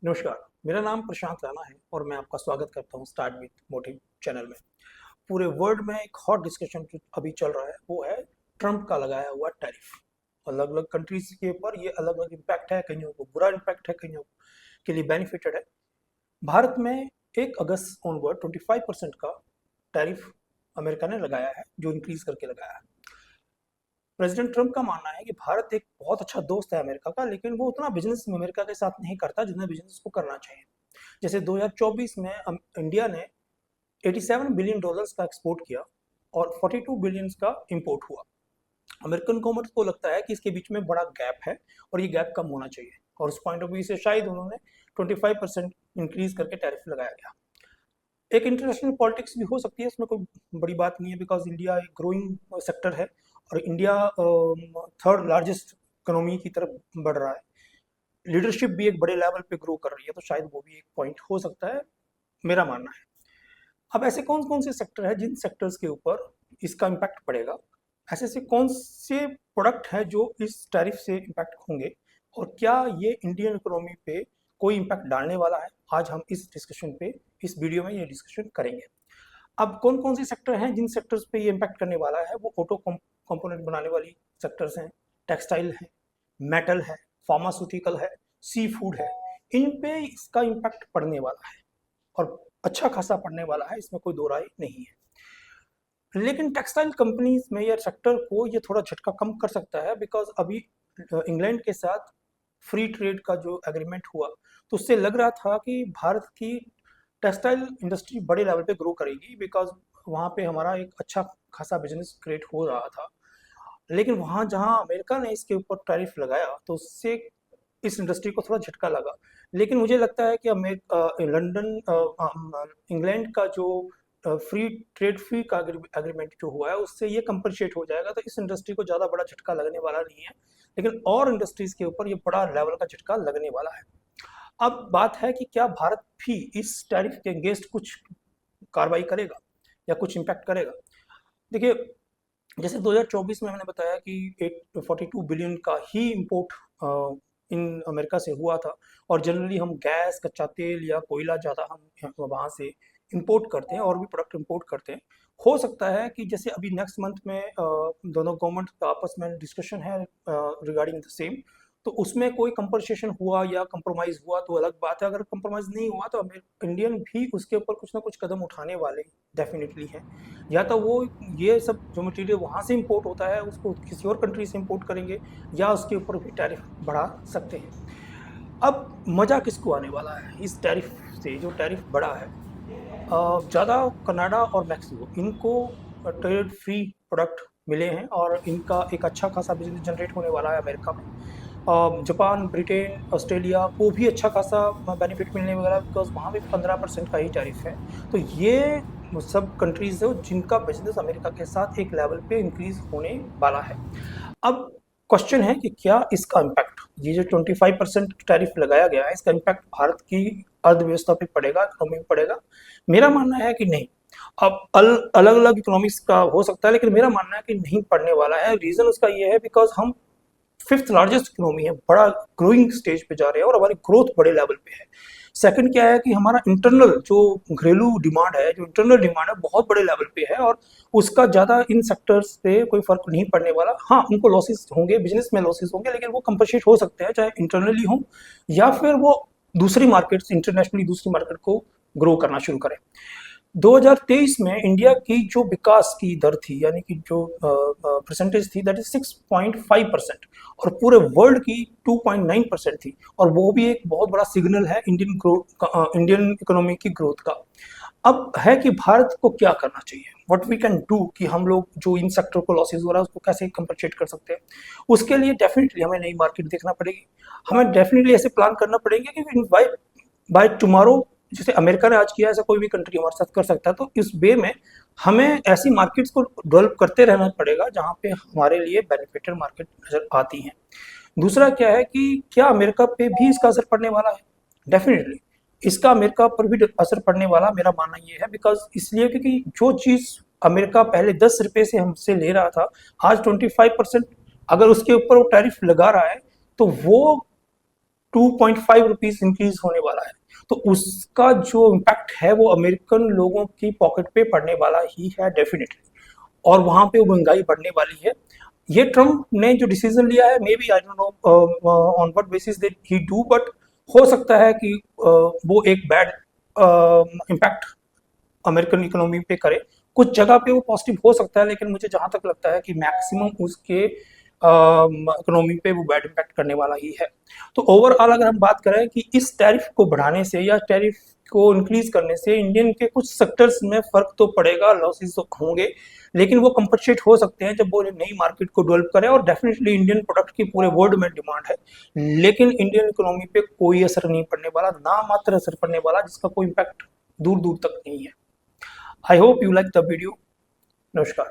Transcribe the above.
नमस्कार, मेरा नाम प्रशांत राणा है और मैं आपका स्वागत करता हूँ स्टार्ट विथ मोटिव चैनल में। पूरे वर्ल्ड में एक हॉट डिस्कशन जो अभी चल रहा है वो है ट्रम्प का लगाया हुआ टैरिफ। अलग अलग कंट्रीज के ऊपर ये अलग अलग इम्पैक्ट है, कईयों को बुरा इम्पैक्ट है, कईयों के लिए बेनिफिटेड है। भारत में 1 अगस्त ऑनवर्ड 25% का टैरिफ अमेरिका ने लगाया है, जो इंक्रीज करके लगाया है। प्रेसिडेंट ट्रम्प का मानना है कि भारत एक बहुत अच्छा दोस्त है अमेरिका का, लेकिन वो उतना बिजनेस अमेरिका के साथ नहीं करता जितना बिजनेस को करना चाहिए। जैसे 2024 में इंडिया ने 87 बिलियन डॉलर्स का एक्सपोर्ट किया और 42 बिलियन का इंपोर्ट हुआ। अमेरिकन गवर्नमेंट को लगता है कि इसके बीच में बड़ा गैप है और ये गैप कम होना चाहिए, और उस पॉइंट ऑफ व्यू से शायद उन्होंने 25% इंक्रीज करके टैरिफ लगाया गया। एक इंटरनेशनल पॉलिटिक्स भी हो सकती है, इसमें कोई बड़ी बात नहीं है, बिकॉज इंडिया एक ग्रोइंग सेक्टर है और इंडिया थर्ड लार्जेस्ट इकोनॉमी की तरफ बढ़ रहा है। लीडरशिप भी एक बड़े लेवल पे ग्रो कर रही है, तो शायद वो भी एक पॉइंट हो सकता है, मेरा मानना है। अब ऐसे कौन कौन से सेक्टर है जिन सेक्टर्स के ऊपर इसका इम्पैक्ट पड़ेगा, ऐसे से कौन से प्रोडक्ट है जो इस टैरिफ से इम्पैक्ट होंगे, और क्या ये इंडियन इकोनॉमी पे कोई इम्पैक्ट डालने वाला है, आज हम इस डिस्कशन पे, इस वीडियो में ये डिस्कशन करेंगे। अब कौन कौन से सेक्टर हैं जिन सेक्टर्स पे ये इम्पैक्ट करने वाला है, वो ऑटो कंपोनेंट बनाने वाली सेक्टर्स हैं, टेक्सटाइल है, मेटल है, फार्मास्यूटिकल है, सी फूड है। इन पे इसका इम्पैक्ट पड़ने वाला है और अच्छा खासा पड़ने वाला है, इसमें कोई दो राय नहीं है। लेकिन टेक्सटाइल कंपनीज में या सेक्टर को ये थोड़ा झटका कम कर सकता है, बिकॉज अभी इंग्लैंड के साथ फ्री ट्रेड का जो एग्रीमेंट हुआ, तो उससे लग रहा था कि भारत की टेक्सटाइल इंडस्ट्री बड़े लेवल पे ग्रो करेगी, बिकॉज वहाँ पे हमारा एक अच्छा खासा बिजनेस क्रिएट हो रहा था। लेकिन वहाँ जहाँ अमेरिका ने इसके ऊपर टैरिफ लगाया, तो उससे इस इंडस्ट्री को थोड़ा झटका लगा। लेकिन मुझे लगता है कि इंग्लैंड का जो फ्री ट्रेड फ्री का एग्रीमेंट जो हुआ है, उससे ये कंपनसेट हो जाएगा, तो इस इंडस्ट्री को ज़्यादा बड़ा झटका लगने वाला नहीं है। लेकिन और इंडस्ट्रीज के ऊपर ये बड़ा लेवल का झटका लगने वाला है। अब बात है कि क्या भारत भी इस टैरिफ के अगेंस्ट कुछ कार्रवाई करेगा या कुछ इम्पैक्ट करेगा। देखिए, जैसे 2024 में मैंने बताया कि 42 बिलियन का ही इंपोर्ट इन अमेरिका से हुआ था, और जनरली हम गैस, कच्चा तेल या कोयला ज़्यादा हम वहाँ से इंपोर्ट करते हैं और भी प्रोडक्ट इंपोर्ट करते हैं। हो सकता है कि जैसे अभी नेक्स्ट मंथ में दोनों गवर्नमेंट का आपस में डिस्कशन है रिगार्डिंग द सेम, तो उसमें कोई कंपनसेशन हुआ या कंप्रोमाइज़ हुआ तो अलग बात है। अगर कंप्रोमाइज़ नहीं हुआ तो इंडियन भी उसके ऊपर कुछ ना कुछ कदम उठाने वाले डेफिनेटली हैं। या तो वो ये सब जो मटेरियल वहाँ से इंपोर्ट होता है उसको किसी और कंट्री से इंपोर्ट करेंगे, या उसके ऊपर भी टैरिफ बढ़ा सकते हैं। अब मज़ा किसको आने वाला है इस टैरिफ से, जो टैरिफ बढ़ा है? ज़्यादा कनाडा और मैक्सिको, इनको ट्रेड फ्री प्रोडक्ट मिले हैं और इनका एक अच्छा खासा बिजनेस जनरेट होने वाला है अमेरिका में। जापान, ब्रिटेन, ऑस्ट्रेलिया को भी अच्छा खासा बेनिफिट मिलने वाला है, बिकॉज वहाँ भी 15% का ही टैरिफ है। तो ये सब कंट्रीज है जिनका बिजनेस अमेरिका के साथ एक लेवल पे इंक्रीज होने वाला है। अब क्वेश्चन है कि क्या इसका इम्पैक्ट, ये जो 25% टैरिफ लगाया गया है, इसका इम्पैक्ट भारत की अर्थव्यवस्था पे पड़ेगा, इकोनॉमी पे पड़ेगा? मेरा मानना है कि नहीं। अब अलग अलग इकोनॉमिक्स का हो सकता है, लेकिन मेरा मानना है कि नहीं पड़ने वाला है। रीजन उसका ये है बिकॉज हम फिफ्थ लार्जेस्ट इकोनॉमी है, बड़ा ग्रोइंग स्टेज पे जा रहे हैं और हमारी ग्रोथ बड़े लेवल पे है। सेकंड क्या है कि हमारा इंटरनल जो घरेलू डिमांड है, जो इंटरनल डिमांड है, बहुत बड़े लेवल पे है, और उसका ज़्यादा इन सेक्टर्स पे कोई फर्क नहीं पड़ने वाला। हाँ, उनको लॉसेस होंगे, बिजनेस में लॉसेस होंगे, लेकिन वो कंपनसेट हो सकते हैं, चाहे इंटरनली हो या फिर वो दूसरी मार्केट, इंटरनेशनली दूसरी मार्केट को ग्रो करना शुरू करें। 2023 में इंडिया की जो विकास की दर थी, यानी कि जो परसेंटेज थी, दैट इज 6.5%, और पूरे वर्ल्ड की 2.9% थी, और वो भी एक बहुत बड़ा सिग्नल है इंडियन इकोनॉमी की ग्रोथ का। अब है कि भारत को क्या करना चाहिए, व्हाट वी कैन डू, कि हम लोग जो इन सेक्टर को लॉसेज हो रहा है उसको कैसे कंपनसेट कर सकते हैं। उसके लिए डेफिनेटली हमें नई मार्केट देखना पड़ेगी। हमें डेफिनेटली ऐसे प्लान करना पड़ेगा कि बाय बाय टुमारो, जैसे अमेरिका ने आज किया, ऐसा कोई भी कंट्री हमारे साथ कर सकता है। तो इस वे में हमें ऐसी मार्केट्स को डेवलप करते रहना पड़ेगा जहाँ पे हमारे लिए बेनिफिटेड मार्केट नजर आती हैं। दूसरा क्या है कि क्या अमेरिका पे भी इसका असर पड़ने वाला है? डेफिनेटली इसका अमेरिका पर भी असर पड़ने वाला, मेरा मानना ये है, बिकॉज इसलिए क्योंकि जो चीज़ अमेरिका पहले 10 रुपये से हमसे ले रहा था, आज 25%, अगर उसके ऊपर वो टैरिफ लगा रहा है, तो वो 2.5 रुपीज इंक्रीज होने वाला है, तो उसका जो इम्पैक्ट है वो अमेरिकन लोगों की पॉकेट पे पड़ने वाला ही है डेफिनेटली, और वहां पे वो महंगाई बढ़ने वाली है। ये ट्रम्प ने जो डिसीजन लिया है, maybe I don't know on what basis that he do, but हो सकता है कि वो एक बैड इम्पैक्ट अमेरिकन इकोनॉमी पे करे। कुछ जगह पे वो पॉजिटिव हो सकता है, लेकिन मुझे जहां तक लगता है कि मैक्सिमम उसके इकोनॉमी पे वो बैड इम्पैक्ट करने वाला ही है। तो ओवरऑल अगर हम बात करें कि इस टैरिफ को बढ़ाने से या टैरिफ को इंक्रीज करने से इंडियन के कुछ सेक्टर्स में फर्क तो पड़ेगा, लॉसेस तो होंगे, लेकिन वो कंपनसेट हो सकते हैं जब वो नई मार्केट को डेवलप करें, और डेफिनेटली इंडियन प्रोडक्ट की पूरे वर्ल्ड में डिमांड है। लेकिन इंडियन इकोनॉमी पे कोई असर नहीं पड़ने वाला, ना मात्र असर पड़ने वाला, जिसका कोई इम्पैक्ट दूर दूर तक नहीं है। I hope you like the video. Namaskar.